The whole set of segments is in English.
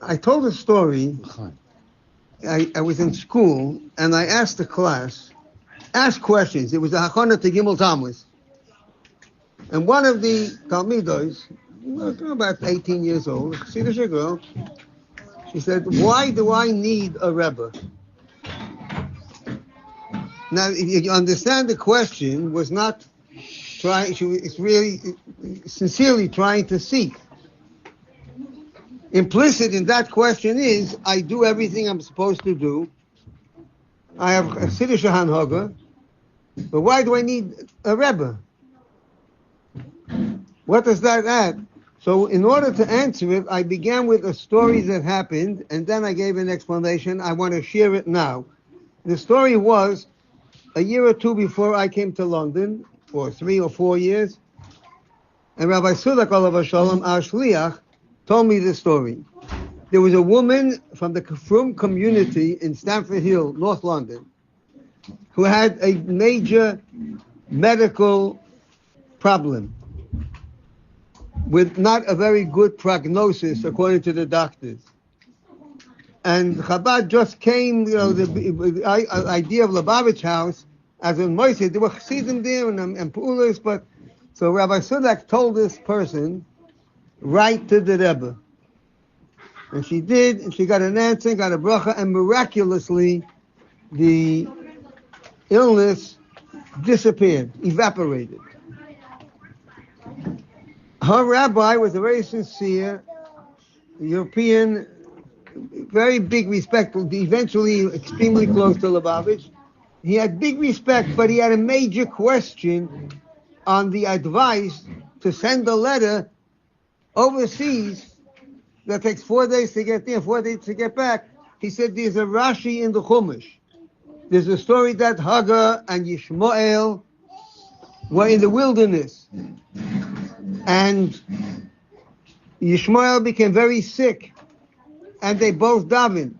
I told a story. I was in school, and I asked the class, ask questions. It was a Hachana to Gimel Tammuz. And one of the Talmidos, about 18 years old, Chassidish girl, she said, why do I need a Rebbe? Now, if you understand, the question was not trying, she was really sincerely trying to seek. Implicit in that question is, I do everything I'm supposed to do. I have a Chassidish Hanhaga, but why do I need a Rebbe? What does that add? So in order to answer it, I began with a story that happened, and then I gave an explanation. I want to share it now. The story was, a year or two before I came to London, for 3 or 4 years, and Rabbi Sulak Olav Shalom, our Shliach, told me this story. There was a woman from the Frum community in Stamford Hill, North London, who had a major medical problem with not a very good prognosis according to the doctors. And Chabad just came, the idea of Lubavitcher house, as in Moshiach, there were Chassidim there and Pulis, but so Rabbi Sudak told this person, write to the Rebbe. And she did, and she got an answer, got a bracha, and miraculously the illness disappeared, evaporated. Her rabbi was a very sincere European, very big respect, eventually extremely close to Lubavitch. He had big respect, but he had a major question on the advice to send a letter overseas that takes 4 days to get there, 4 days to get back. He said there's a Rashi in the Chumash. There's a story that Hagar and Yishmael were in the wilderness. And Yishmael became very sick. And they both davened.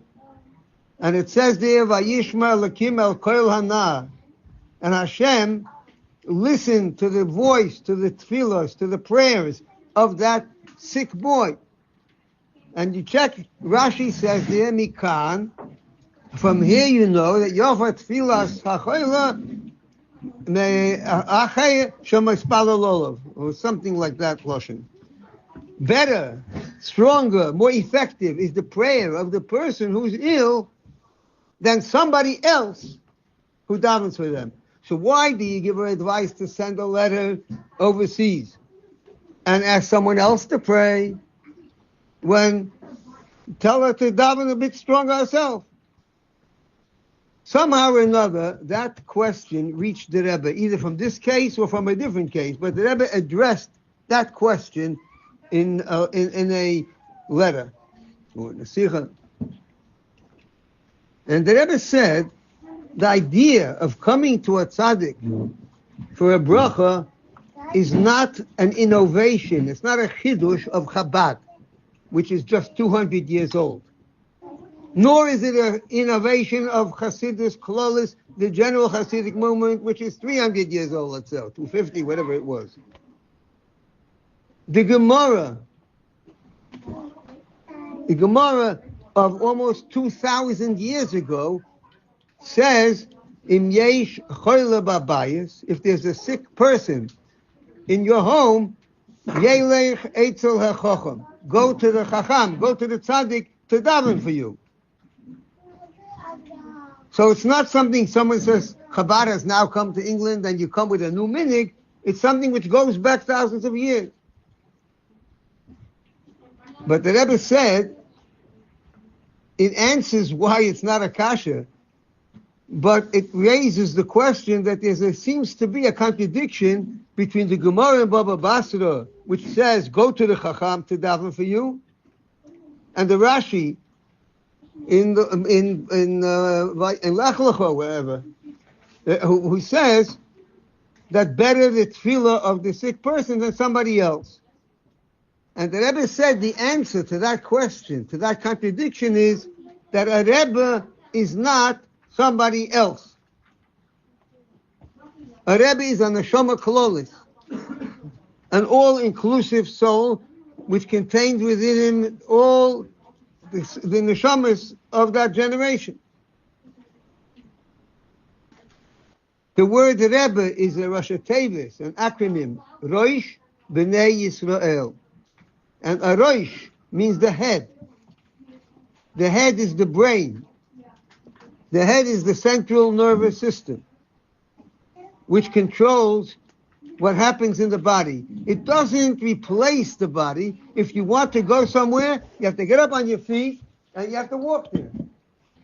And it says there, Vayishma Lakim El Koil Hana. And Hashem listened to the voice, to the tefillos, to the prayers of that sick boy. And you check, Rashi says there, Mikan, from here you know that Yofa Tfilas HaChoyla Achei Shemaspalolov, or something like that, Loshen. Better, stronger, more effective is the prayer of the person who's ill than somebody else who davens for them. So why do you give her advice to send a letter overseas and ask someone else to pray when tell her to daven a bit stronger herself? Somehow or another, that question reached the Rebbe, either from this case or from a different case. But the Rebbe addressed that question in a letter or in a sikha. And the Rebbe said the idea of coming to a tzaddik for a bracha is not an innovation. It's not a chidush of Chabad, which is just 200 years old. Nor is it an innovation of Hasidus Klolis, the general Hasidic movement, which is 300 years old itself, 250, whatever it was. The Gemara of almost 2,000 years ago says, Im yesh choyle babayis, if there's a sick person in your home, yelech eitzel hachacham, go to the chacham, go to the tzaddik to daven for you. So it's not something someone says, Chabad has now come to England and you come with a new minig. It's something which goes back thousands of years. But the Rebbe said, it answers why it's not a kasha, but it raises the question that seems to be a contradiction between the Gemara and Baba Basra, which says, go to the Chacham to daven for you, and the Rashi in Lech Lecha, wherever, who says that better the tefillah of the sick person than somebody else. And the Rebbe said the answer to that question, to that contradiction, is that a Rebbe is not somebody else. A Rebbe is a neshama klolis, an all-inclusive soul which contains within him all the neshamas of that generation. The word Rebbe is a Rosh Tevis, an acronym, Rosh B'nai Yisrael. And a Rosh means the head. The head is the brain. The head is the central nervous system, which controls what happens in the body. It doesn't replace the body. If you want to go somewhere, you have to get up on your feet and you have to walk there.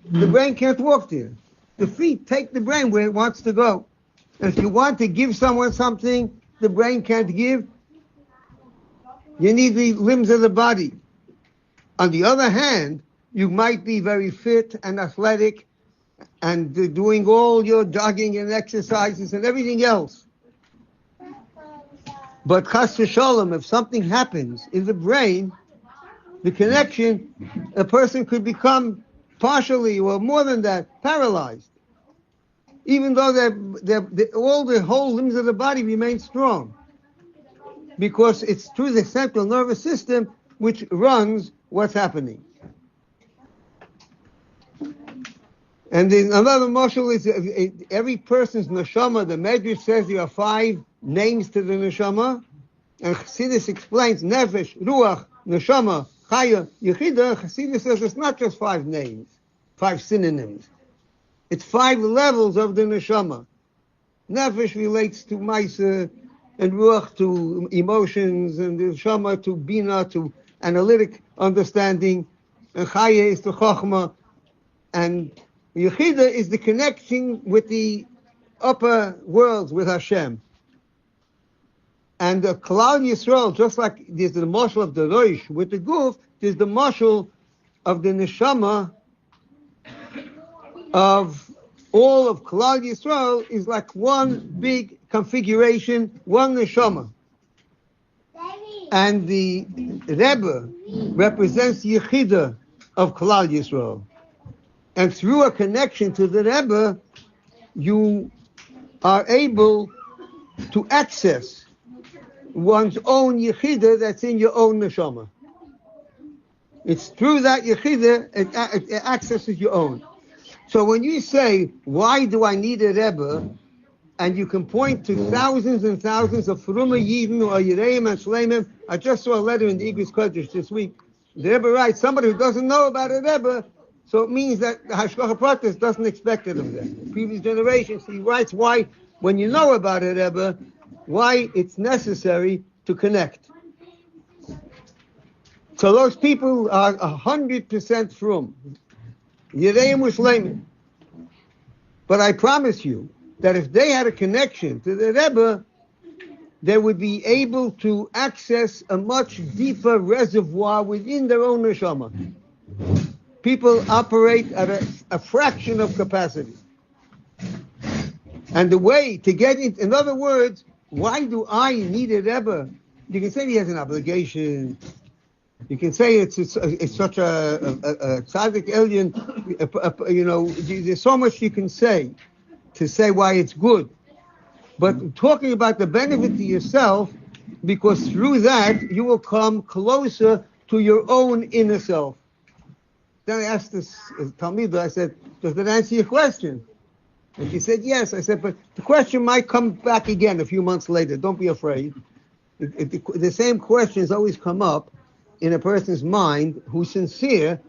The brain can't walk there. The feet take the brain where it wants to go. And if you want to give someone something the brain can't give, you need the limbs of the body. On the other hand, you might be very fit and athletic and doing all your jogging and exercises and everything else. But chas v'sholom, if something happens in the brain, the connection, a person could become partially or more than that paralyzed, even though all the whole limbs of the body remain strong, because it's through the central nervous system which runs what's happening. And then another mashal is every person's neshama. The Medrash says there are 5 names to the neshama, and Chassidus explains nefesh, ruach, neshama, chaya, yechida. Chassidus says it's not just 5 names, 5 synonyms. It's 5 levels of the neshama. Nefesh relates to maisa, and ruach to emotions, and the neshama to bina, to analytic understanding, and chaya is to chokhmah, and Yechida is the connection with the upper worlds, with Hashem. And the Klal Yisrael, just like there's the mashal of the Rosh with the Guf, there's the mashal of the Neshama of all of Klal Yisrael is like one big configuration, one Neshama. And the Rebbe represents the Yechida of Klal Yisrael. And through a connection to the Rebbe, you are able to access one's own Yechida that's in your own neshama. It's through that Yechida it accesses your own. So when you say, why do I need a Rebbe? And you can point to thousands and thousands of Fruma Yidden or Yereim and Shleimim. I just saw a letter in the Igros Kodesh this week. The Rebbe writes, somebody who doesn't know about a Rebbe, so it means that the Hashgacha Pratis doesn't expect it of them. The previous generations, he writes why, when you know about it, Rebbe, why it's necessary to connect. So those people are 100% from Yereim Ushleimim. But I promise you that if they had a connection to the Rebbe, they would be able to access a much deeper reservoir within their own neshama. People operate at a fraction of capacity. And the way to get it, in other words, why do I need a Rebbe? You can say he has an obligation. You can say it's such a tzaddik alien. There's so much you can say to say why it's good. But talking about the benefit to yourself, because through that you will come closer to your own inner self. Then I asked this Talmidah, I said, does that answer your question? And she said, yes. I said, but the question might come back again a few months later. Don't be afraid. The same questions always come up in a person's mind who's sincere.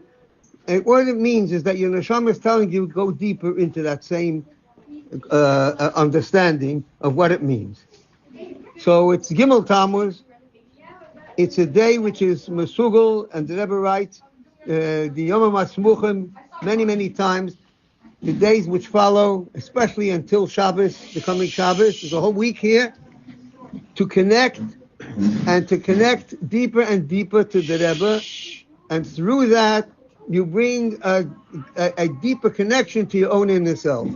And what it means is that your neshama is telling you to go deeper into that same understanding of what it means. So it's Gimel Tammuz. It's a day which is Mesugel, and the Rebbe writes, the Yom HaMatzmuchim, many times, the days which follow, especially until Shabbos, the coming Shabbos, there's a whole week here, to connect, and to connect deeper and deeper to the Rebbe, and through that, you bring a deeper connection to your own inner self.